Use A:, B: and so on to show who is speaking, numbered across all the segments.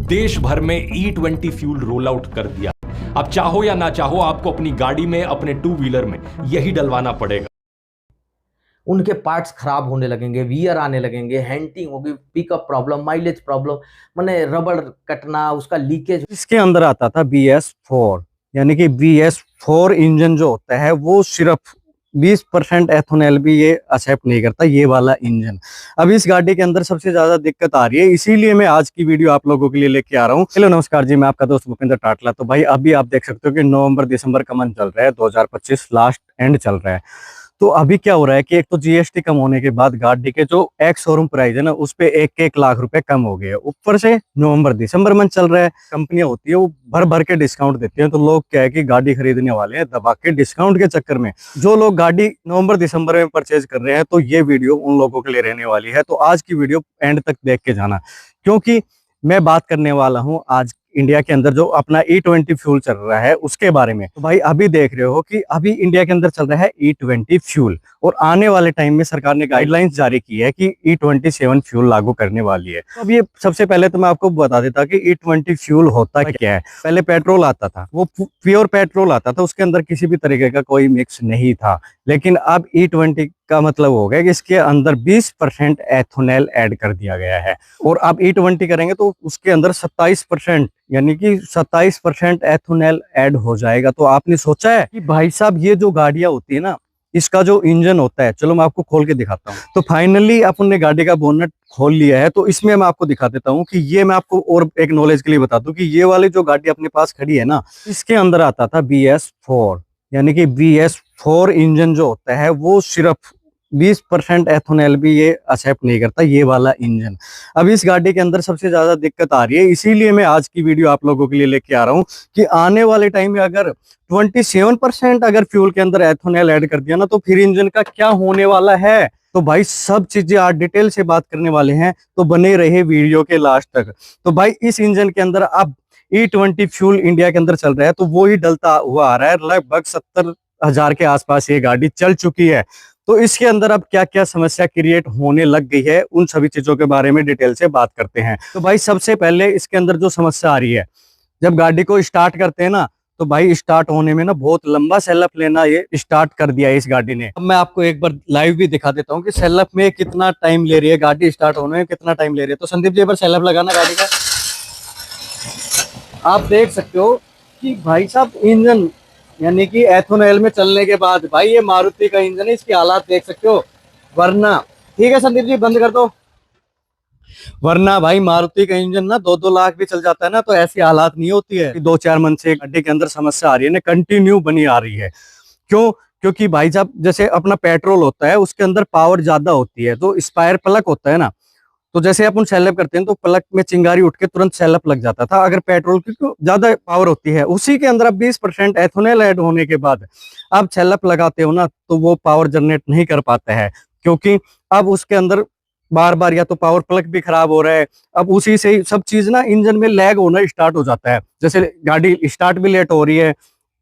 A: देश भर में E20 फ्यूल रोल आउट कर दिया। अब चाहो या ना चाहो आपको अपनी गाड़ी में, अपने टू व्हीलर में यही डलवाना पड़ेगा।
B: उनके पार्ट्स खराब होने लगेंगे, वियर आने लगेंगे, हैंटिंग होगी, पिकअप प्रॉब्लम, माइलेज प्रॉब्लम, माने रबड़ कटना, उसका लीकेज।
C: इसके अंदर आता था BS4, यानी कि BS4 इंजन जो होता है वो सिर्फ 20% एथेनॉल भी ये एक्सेप्ट नहीं करता, ये वाला इंजन। अब इस गाड़ी के अंदर सबसे ज्यादा दिक्कत आ रही है, इसीलिए मैं आज की वीडियो आप लोगों के लिए लेके आ रहा हूँ। हेलो नमस्कार जी, मैं आपका दोस्त भूपेंद्र टाटला। तो भाई अभी आप देख सकते हो कि नवंबर दिसंबर का मंथ चल रहा है, 2025 लास्ट एंड चल रहा है। तो अभी क्या हो रहा है कि एक तो GST कम होने के बाद गाड़ी के जो एक्स शोरूम प्राइस है ना, उस पे 1-1 लाख रुपए कम हो गए। ऊपर से नवंबर दिसंबर मंथ चल रहा है, कंपनियां होती है वो भर भर के डिस्काउंट देती हैं। तो लोग क्या है कि गाड़ी खरीदने वाले हैं दबा के डिस्काउंट के चक्कर में। जो लोग गाड़ी नवंबर दिसंबर में परचेज कर रहे हैं, तो ये वीडियो उन लोगों के लिए रहने वाली है। तो आज की वीडियो एंड तक देख के जाना, क्योंकि मैं बात करने वाला हूँ आज इंडिया के अंदर जो अपना E20 फ्यूल चल रहा है उसके बारे में। तो भाई अभी देख रहे हो कि अभी इंडिया के अंदर चल रहा है E20 फ्यूल, और आने वाले टाइम में सरकार ने गाइडलाइंस जारी की है कि E27 फ्यूल लागू करने वाली है। तो अब ये सबसे पहले तो मैं आपको बता देता कि E20 फ्यूल होता क्या है। पहले पेट्रोल आता था, वो प्योर पेट्रोल आता था, उसके अंदर किसी भी तरीके का कोई मिक्स नहीं था। लेकिन अब E20 का मतलब हो गया कि इसके अंदर 20% एथेनॉल ऐड कर दिया गया है, और अब E20 करेंगे तो उसके अंदर 27%, यानी कि 27% एथेनॉल ऐड हो जाएगा। तो आपने सोचा है कि भाई साहब ये जो गाड़ियां होती है ना, इसका जो इंजन होता है, चलो मैं आपको खोल के दिखाता हूँ। तो फाइनली अपन ने गाड़ी का बोनट खोल लिया है, तो इसमें मैं आपको दिखा देता हूँ कि ये मैं आपको और एक नॉलेज के लिए बता दूं कि ये वाली जो गाड़ी अपने पास खड़ी है ना, इसके अंदर आता था BS4, यानी कि BS4 इंजन जो होता है वो सिर्फ 20% एथेनॉल भी ये एक्सेप्ट नहीं करता, ये वाला इंजन। अब इस गाड़ी के अंदर सबसे ज्यादा दिक्कत आ रही है, इसीलिए मैं आज की वीडियो आप लोगों के लिए लेके आ रहा हूँ कि आने वाले टाइम में अगर 27% अगर फ्यूल के अंदर एथेनॉल ऐड कर दिया ना, तो फिर इंजन का क्या होने वाला है। तो भाई सब चीजें आज डिटेल से बात करने वाले हैं, तो बने रहे वीडियो के लास्ट तक। तो भाई इस इंजन के अंदर अब E20 फ्यूल इंडिया के अंदर चल रहा है, तो वो ही डलता हुआ आ रहा है। लगभग 70,000 के आसपास ये गाड़ी चल चुकी है। तो इसके अंदर अब क्या क्या समस्या क्रिएट होने लग गई है, उन सभी चीजों के बारे में डिटेल से बात करते हैं। तो भाई सबसे पहले इसके अंदर जो समस्या आ रही है, जब गाड़ी को स्टार्ट करते हैं ना, तो भाई स्टार्ट होने में ना बहुत लंबा सेलअप लेना ये स्टार्ट कर दिया है इस गाड़ी ने। अब मैं आपको एक बार लाइव भी दिखा देता हूँ कि सेलअप में कितना टाइम ले रही है गाड़ी, स्टार्ट होने में कितना टाइम ले रही है। तो संदीप जी एक बार सेलअप लगाना गाड़ी का। आप देख सकते हो कि भाई साहब इंजन, यानी कि एथेनॉल में चलने के बाद, भाई ये मारुति का इंजन है, इसकी हालात देख सकते हो। वरना ठीक है संदीप जी बंद कर दो। वरना भाई मारुति का इंजन ना 2-2 लाख भी चल जाता है ना, तो ऐसी हालात नहीं होती है। 2-4 मंथ से गाड़ी के अंदर समस्या आ रही है ना, कंटिन्यू बनी आ रही है। क्यों? क्योंकि भाई साहब जैसे अपना पेट्रोल होता है उसके अंदर पावर ज्यादा होती है, तो स्पायर प्लग होता है ना, तो जैसे अपन सेलअप करते हैं तो प्लग में चिंगारी उठ के तुरंत सेलअप लग जाता था। अगर पेट्रोल की तो ज्यादा पावर होती है, उसी के अंदर अब 20% एथेनॉल ऐड होने के बाद आप सेलअप लगाते हो ना, तो वो पावर जनरेट नहीं कर पाता है, क्योंकि अब उसके अंदर बार बार या तो पावर प्लग भी खराब हो रहा है। अब उसी से ही सब चीज ना इंजन में लैग होना स्टार्ट हो जाता है। जैसे गाड़ी स्टार्ट भी लेट हो रही है,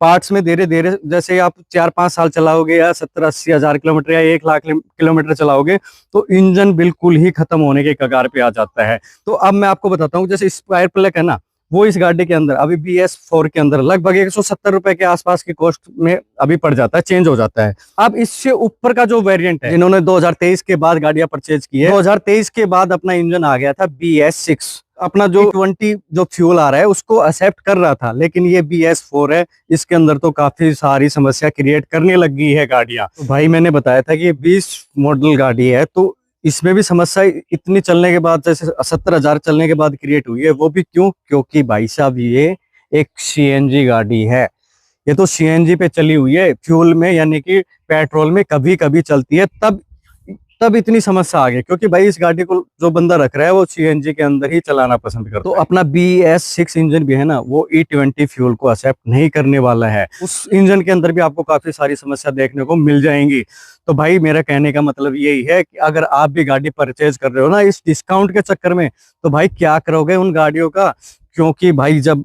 C: पार्ट्स में धीरे धीरे, जैसे आप 4-5 साल चलाओगे या 70-80 हजार किलोमीटर या 1 लाख किलोमीटर चलाओगे, तो इंजन बिल्कुल ही खत्म होने के कगार पे आ जाता है। तो अब मैं आपको बताता हूँ, जैसे स्पायर प्लग है ना, वो इस गाड़ी के अंदर अभी BS4 के अंदर लगभग 170 रुपए के आसपास की कॉस्ट में अभी पड़ जाता है, चेंज हो जाता है। अब इससे ऊपर का जो वेरिएंट है, जिन्होंने 2023 के बाद गाड़ियां परचेज की है, 2023 के बाद अपना इंजन आ गया था BS6। अपना जो E20 जो फ्यूल आ रहा है उसको एक्सेप्ट कर रहा था, लेकिन ये BS4 है, इसके अंदर तो काफी सारी समस्या क्रिएट करने लग गई है गाड़ियां। तो भाई मैंने बताया था कि ये 20 मॉडल गाड़ी है, तो इसमें भी समस्या इतनी चलने के बाद, जैसे 70,000 चलने के बाद क्रिएट हुई है। वो भी क्यों? क्योंकि भाई साहब ये एक CNG गाड़ी है, ये तो CNG पे चली हुई है, फ्यूल में यानी कि पेट्रोल में कभी कभी चलती है, तब इतनी समस्या आ गई। क्योंकि भाई इस गाड़ी को जो बंदा रख रहा है वो CNG के अंदर ही चलाना पसंद करता है। तो अपना BS6 इंजन भी है ना, वो E20 फ्यूल को एक्सेप्ट नहीं करने वाला है। उस इंजन के अंदर भी आपको काफी सारी समस्या देखने को मिल जाएंगी। तो भाई मेरा कहने का मतलब यही है कि अगर आप भी गाड़ी परचेज कर रहे हो ना इस डिस्काउंट के चक्कर में, तो भाई क्या करोगे उन गाड़ियों का। क्योंकि भाई जब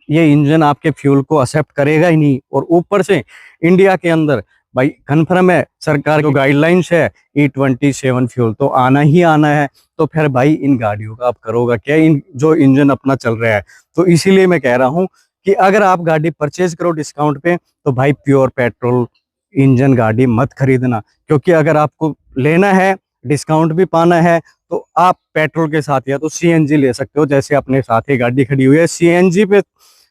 C: ये इंजन आपके फ्यूल को एक्सेप्ट करेगा ही नहीं, और ऊपर से इंडिया के अंदर भाई कन्फर्म है, सरकार जो गाइडलाइंस है E27 फ्यूल तो आना ही आना है। तो फिर भाई इन गाड़ियों का आप करोगा क्या, इन जो इंजन अपना चल रहा है। तो इसीलिए मैं कह रहा हूँ कि अगर आप गाड़ी परचेज करो डिस्काउंट पे तो भाई प्योर पेट्रोल इंजन गाड़ी मत खरीदना, क्योंकि अगर आपको लेना है डिस्काउंट भी पाना है तो आप पेट्रोल के साथ या तो सीएनजी ले सकते हो। जैसे अपने साथ ही गाड़ी खड़ी हुई है सीएनजी पे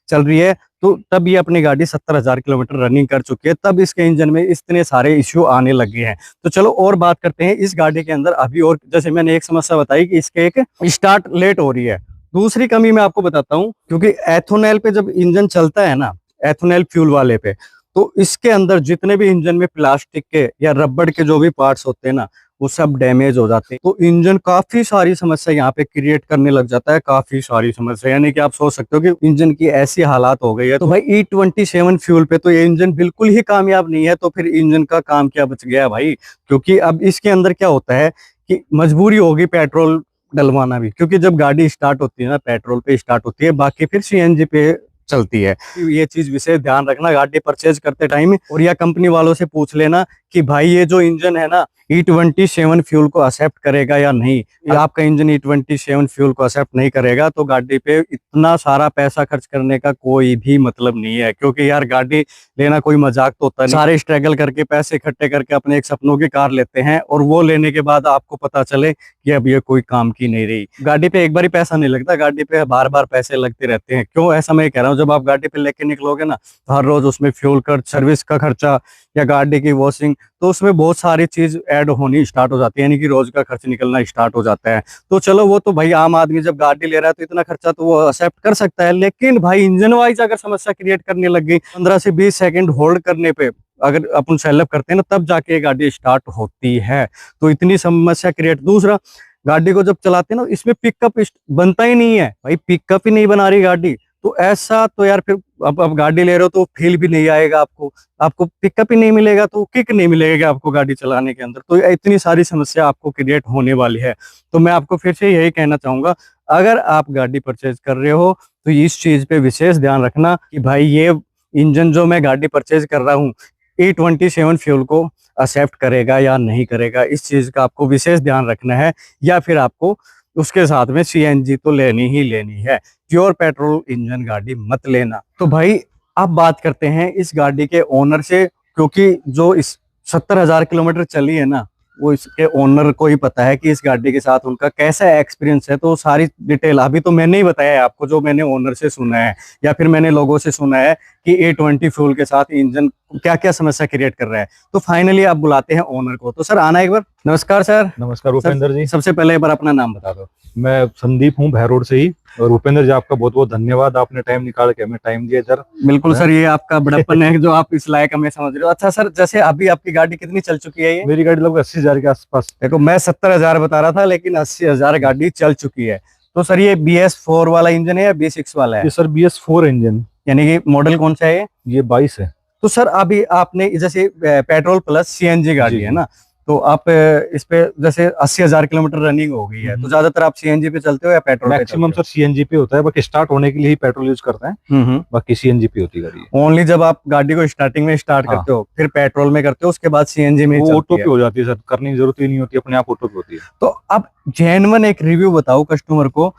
C: चल रही है, तो तब ये अपनी गाड़ी 70,000 किलोमीटर रनिंग कर चुकी है, तब इसके इंजन में इतने सारे इश्यू आने लगे हैं। तो चलो और बात करते हैं इस गाड़ी के अंदर अभी। और जैसे मैंने एक समस्या बताई कि इसके एक स्टार्ट लेट हो रही है। दूसरी कमी मैं आपको बताता हूँ, क्योंकि एथोनॉल पे जब इंजन चलता है ना, एथोनॉल फ्यूल वाले पे, तो इसके अंदर जितने भी इंजन में प्लास्टिक के या रबड़ के जो भी पार्ट्स होते हैं ना, वो सब डैमेज हो जाते हैं। तो इंजन काफी सारी समस्या यहाँ पे क्रिएट करने लग जाता है, काफी सारी समस्या। यानी कि आप सोच सकते हो कि इंजन की ऐसी हालात हो गई है। तो भाई E27 फ्यूल पे तो ये इंजन बिल्कुल ही कामयाब नहीं है। तो फिर इंजन का काम क्या बच गया भाई, क्योंकि अब इसके अंदर क्या होता है कि मजबूरी होगी पेट्रोल डलवाना भी, क्योंकि जब गाड़ी स्टार्ट होती है ना पेट्रोल पे स्टार्ट होती है, बाकी फिर सीएनजी पे चलती है। ये चीज विशेष ध्यान रखना गाड़ी परचेज करते टाइम, और या कंपनी वालों से पूछ लेना कि भाई ये जो इंजन है ना E27 फ्यूल को एक्सेप्ट करेगा या नहीं। आपका इंजन E27 फ्यूल को एक्सेप्ट नहीं करेगा तो गाड़ी पे इतना सारा पैसा खर्च करने का कोई भी मतलब नहीं है, क्योंकि यार गाड़ी लेना कोई मजाक तो होता नहीं। सारे स्ट्रगल करके पैसे इकट्ठे करके अपने एक सपनों की कार लेते हैं, और वो लेने के बाद आपको पता चले कि अब ये कोई काम की नहीं रही। गाड़ी पे एक बार ही पैसा नहीं लगता, गाड़ी पे बार बार पैसे लगते रहते हैं। क्यों ऐसा मैं कह रहा हूँ, जब आप गाड़ी पे लेके निकलोगे ना तो हर रोज उसमें फ्यूल खर्च, सर्विस का खर्चा या गाड़ी की वॉशिंग, तो उसमें बहुत सारी चीज ऐड होनी स्टार्ट हो जाती है, यानी कि रोज का खर्च निकलना स्टार्ट हो जाता है। तो चलो वो तो भाई आम आदमी जब गाड़ी ले रहा है तो इतना खर्चा तो वो एक्सेप्ट कर सकता है, लेकिन भाई इंजन वाइज अगर समस्या क्रिएट करने लग गई, 15 से 20 सेकंड होल्ड करने पे अगर अपन सेटअप करते हैं ना, तब जाके गाड़ी स्टार्ट होती है। तो इतनी समस्या क्रिएट। दूसरा, गाड़ी को जब चलाते हैं ना, इसमें पिकअप बनता ही नहीं है भाई, पिकअप ही नहीं बना रही गाड़ी। तो ऐसा तो यार फिर अब गाड़ी ले रहे हो तो फील भी नहीं आएगा आपको पिकअप ही नहीं मिलेगा, तो किक नहीं मिलेगा आपको गाड़ी चलाने के अंदर। तो इतनी सारी समस्या आपको क्रिएट होने वाली है। तो मैं आपको फिर से यही कहना चाहूंगा, अगर आप गाड़ी परचेज कर रहे हो तो इस चीज पे विशेष ध्यान रखना कि भाई ये इंजन जो मैं गाड़ी परचेज कर रहा हूँ E27 फ्यूल को एक्सेप्ट करेगा या नहीं करेगा, इस चीज का आपको विशेष ध्यान रखना है। या फिर आपको उसके साथ में सीएनजी तो लेनी ही लेनी है, प्योर पेट्रोल इंजन गाड़ी मत लेना। तो भाई अब बात करते हैं इस गाड़ी के ओनर से, क्योंकि जो इस 70,000 किलोमीटर चली है ना, वो इसके ओनर को ही पता है कि इस गाड़ी के साथ उनका कैसा एक्सपीरियंस है। तो सारी डिटेल अभी तो मैंने ही बताया है आपको, जो मैंने ओनर से सुना है या फिर मैंने लोगों से सुना है कि E20 फ्यूल के साथ इंजन क्या क्या समस्या क्रिएट कर रहा है। तो फाइनली आप बुलाते हैं ओनर को। तो सर आना एक बार। नमस्कार सर।
D: नमस्कार भूपेंद्र जी।
C: सबसे पहले एक बार अपना नाम बता दो।
D: मैं संदीप हूँ भैर रोड से ही। और भूपेंद्र जी आपका बहुत बहुत धन्यवाद, आपने टाइम निकाल के हमें टाइम दिया सर।
C: बिल्कुल सर, ये आपका बड़प्पन है जो आप इस लायक हमें समझ रहे हो। अच्छा सर, जैसे अभी आपकी गाड़ी कितनी चल चुकी है? ये
D: मेरी गाड़ी लगभग 80,000 के आसपास।
C: देखो मैं 70,000 बता रहा था, लेकिन 80,000 गाड़ी चल चुकी है। तो सर ये BS4 वाला इंजन है या B6 वाला है?
D: ये सर BS4 इंजन।
C: यानी कि मॉडल कौन सा है
D: ये 22 है।
C: तो सर अभी आपने जैसे पेट्रोल प्लस सीएनजी गाड़ी है ना, तो आप इस पे जैसे 80,000 किलोमीटर रनिंग हो गई है, तो ज्यादातर आप सीएनजी पे चलते हो या पेट्रोल पे?
D: मैक्सिमम सर सीएनजी पे होता है, बाकी स्टार्ट होने के लिए ही पेट्रोल यूज करते हैं, बाकी सीएनजी पे होती है गाड़ी।
C: ओनली जब आप गाड़ी को स्टार्टिंग में स्टार्ट करते हो, फिर पेट्रोल में करते हो, उसके बाद सीएनजी में
D: वो ऑटो पे हो जाती है सर, करने की जरूरत ही नहीं होती, अपने आप ऑटो पे होती है।
C: तो अब जेन्युइन एक रिव्यू बताओ कस्टमर को,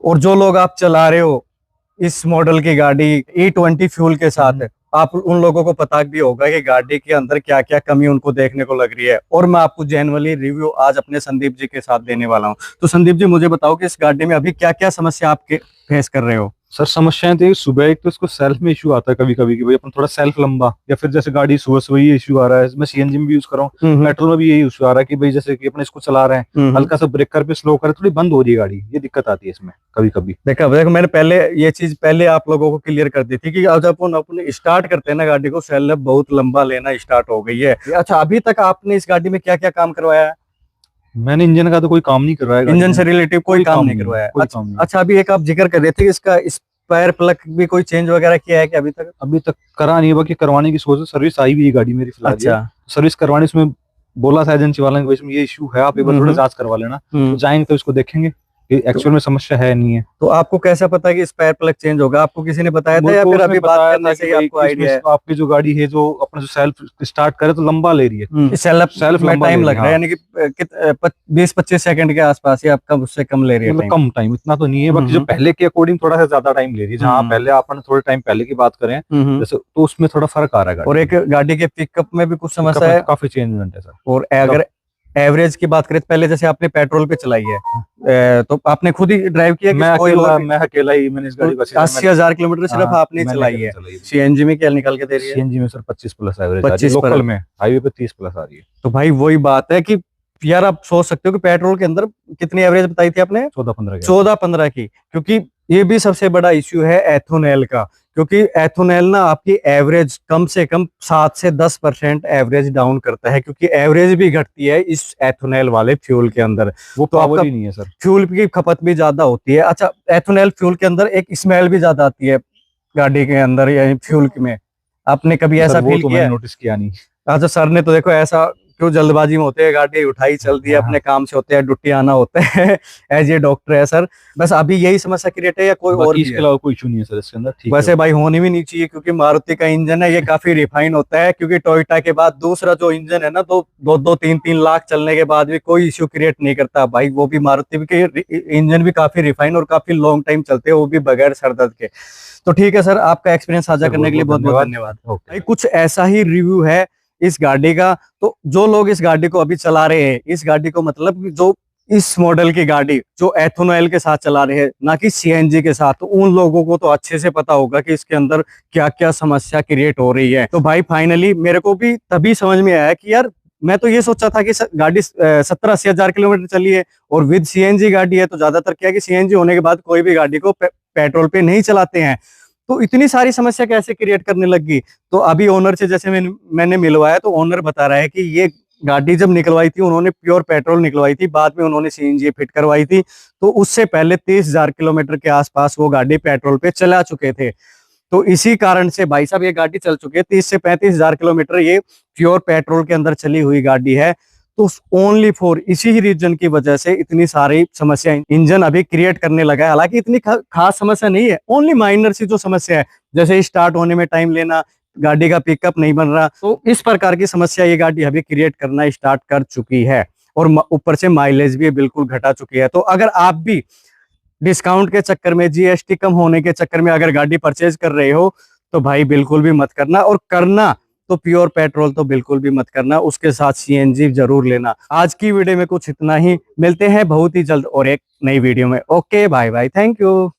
C: और जो लोग आप चला रहे हो इस मॉडल की गाड़ी E20 फ्यूल के साथ, आप उन लोगों को पता भी होगा कि गाड़ी के अंदर क्या क्या कमी उनको देखने को लग रही है। और मैं आपको जेन्युइनली रिव्यू आज अपने संदीप जी के साथ देने वाला हूं। तो संदीप जी मुझे बताओ कि इस गाड़ी में अभी क्या क्या समस्या आपके फेस कर रहे हो?
D: सर समस्याएं तो सुबह एक तो इसको सेल्फ में इशू आता है कभी कभी कि भाई अपन थोड़ा सेल्फ लंबा, या फिर जैसे गाड़ी सुबह सुबह ये इशू आ रहा है। मैं सीएनजी में भी यूज कर रहा हूँ, पेट्रोल में भी यही इशू आ रहा है कि भाई जैसे कि अपन इसको चला रहे हैं, हल्का सा ब्रेकर पे स्लो करे, थोड़ी बंद हो रही है गाड़ी, ये दिक्कत आती है इसमें कभी कभी।
C: देखो मैंने पहले ये चीज पहले आप लोगों को क्लियर कर दी थी कि जब अपन स्टार्ट करते हैं ना गाड़ी को, सेल्फ बहुत लंबा लेना स्टार्ट हो गई है। अच्छा अभी तक आपने इस गाड़ी में क्या क्या काम करवाया है?
D: मैंने इंजन का तो कोई काम नहीं करवाया,
C: इंजन से रिलेटिव कोई काम नहीं करवाया। अच्छा अभी एक आप जिक्र कर रहे थे कि इसका स्पेयर प्लग भी कोई चेंज वगैरह किया है कि अभी तक करा नहीं है, बाकी करवाने की सोच है। सर्विस आई हुई है गाड़ी मेरी फिलहाल। अच्छा
D: सर्विस करवाने, इसमें बोला था एजेंसी वाले ने इसमें ये इशू है, आप एक बार थोड़ा जांच करवा लेना। तो जाएंगे तो इसको देखेंगे। एक्चुअल में समस्या है नहीं है।
C: तो आपको कैसा पता कि स्पेयर प्लग चेंज होगा? आपको किसी ने बताया था या
D: मुझको
C: फिर
D: उसने
C: अभी बात
D: बताया
C: करने
D: था
C: से
D: कि
C: ही
D: भाई
C: आपको आइडिया है?
D: इसमें आपकी जो गाड़ी है जो अपना जो सेल्फ स्टार्ट करे तो लंबा ले रही है।
C: सेल्फ
D: सेल्फ
C: में
D: लंबा
C: टाइम
D: ले
C: लग
D: रही
C: रहा है,
D: है,
C: यानी कि 20-25 सेकंड के आसपास ही आपका उससे कम ले रही है
D: मतलब
C: टाइम।
D: कम टाइम, इतना तो नहीं है। बाकी जो पहले के अकॉर्डिंग थोड़ा सा ज्यादा टाइम ले रही है। जहाँ पहले अपन थोड़े टाइम पहले की बात करें जैसे, तो उसमें थोड़ा फर्क आ रहा है गाड़ी
C: और एक गाड़ी के पिकअप में भी कुछ
D: में।
C: समस्या है।
D: काफी चेंजमेंट है सर।
C: और अगर एवरेज की बात करें तो पहले जैसे आपने पेट्रोल पे चलाई है, तो आपने खुद ही ड्राइव किया कि कोई और भी?
D: मैं अकेला ही मैंने इस गाड़ी को
C: 80,000 किलोमीटर सिर्फ आपने
D: मैंने
C: चलाई
D: अकेले
C: है।
D: चलाई है।
C: सीएनजी में क्या निकल के दे रही है?
D: सीएनजी में सर 25 प्लस एवरेज आ रही है,
C: 25
D: लोकल में। हाईवे पे 30 प्लस आ रही है।
C: तो भाई वही बात है कि यार आप सोच सकते हो कि पेट्रोल के अंदर कितनी एवरेज बताई थी आपने? 14-15 की। क्योंकि ये भी सबसे बड़ा इश्यू है एथोनेल का, क्योंकि एथोनेल ना आपकी एवरेज कम से कम 7 से 10% एवरेज डाउन करता है, क्योंकि एवरेज भी घटती है इस एथोनेल वाले फ्यूल के अंदर।
D: वो
C: तो
D: पावर
C: आपका
D: ही नहीं है सर।
C: फ्यूल की खपत भी ज्यादा होती है। अच्छा, एथोनेल फ्यूल के अंदर एक स्मेल भी ज्यादा आती है गाड़ी के अंदर या फ्यूल में। आपने कभी ऐसा
D: वो
C: फील
D: तो
C: किया?
D: मैंने नोटिस किया नहीं।
C: अच्छा, सर ने तो देखो ऐसा क्यों जल्दबाजी में होते हैं, गाड़ी उठाई चल दी है, अपने काम से होते हैं, ड्यूटी आना होता है एज ए डॉक्टर है सर। बस अभी यही समस्या क्रिएट है या कोई और भी
D: इसके
C: है?
D: अलावा कोई इशू नहीं है सर इसके अंदर। ठीक
C: वैसे
D: है
C: भाई होनी भी नहीं चाहिए, क्योंकि मारुति का इंजन है ये काफी रिफाइन होता है। क्योंकि टोयोटा के बाद दूसरा जो इंजन है ना, तो 2-3 लाख चलने के बाद भी कोई इश्यू क्रिएट नहीं करता भाई। वो भी मारुति के इंजन भी काफी रिफाइन और काफी लॉन्ग टाइम चलते हैं, वो भी बगैर सर दर्द के। तो ठीक है सर, आपका एक्सपीरियंस साझा करने के लिए बहुत बहुत धन्यवाद। भाई कुछ ऐसा ही रिव्यू है इस गाड़ी का। तो जो लोग इस गाड़ी को अभी चला रहे हैं, इस गाड़ी को मतलब जो इस मॉडल की गाड़ी जो एथेनॉल के साथ चला रहे हैं, ना कि सीएनजी के साथ, तो उन लोगों को तो अच्छे से पता होगा कि इसके अंदर क्या क्या समस्या क्रिएट हो रही है। तो भाई फाइनली मेरे को भी तभी समझ में आया कि यार मैं तो ये सोचा था कि गाड़ी 70-80 हजार किलोमीटर चली है और विद सीएनजी गाड़ी है। तो ज्यादातर क्या है कि सीएनजी होने के बाद कोई भी गाड़ी को पेट्रोल पे नहीं चलाते हैं, तो इतनी सारी समस्या कैसे क्रिएट करने लगी। तो अभी ओनर से जैसे मैंने मिलवाया, तो ओनर बता रहा है कि ये गाड़ी जब निकलवाई थी उन्होंने प्योर पेट्रोल निकलवाई थी, बाद में उन्होंने सीएनजी फिट करवाई थी। तो उससे पहले 30,000 किलोमीटर के आसपास वो गाड़ी पेट्रोल पे चला चुके थे। तो इसी कारण से भाई साहब ये गाड़ी चल चुकी है 30 से 35,000 किलोमीटर, ये प्योर पेट्रोल के अंदर चली हुई गाड़ी है। तो ओनली फॉर इसी ही रीजन की वजह से इतनी सारी समस्या इंजन अभी क्रिएट करने लगा है। हालांकि इतनी खास समस्या नहीं है, ओनली माइनर सी जो समस्या है, जैसे स्टार्ट होने में टाइम लेना, गाड़ी का पिकअप नहीं बन रहा, तो इस प्रकार की समस्या ये गाड़ी अभी क्रिएट करना स्टार्ट कर चुकी है। और ऊपर से माइलेज भी बिल्कुल घटा चुकी है। तो अगर आप भी डिस्काउंट के चक्कर में, जीएसटी कम होने के चक्कर में अगर गाड़ी परचेज कर रहे हो, तो भाई बिल्कुल भी मत करना। और करना तो प्योर पेट्रोल तो बिल्कुल भी मत करना, उसके साथ सीएनजी जरूर लेना। आज की वीडियो में कुछ इतना ही, मिलते हैं बहुत ही जल्द और एक नई वीडियो में। Okay bye bye, thank you.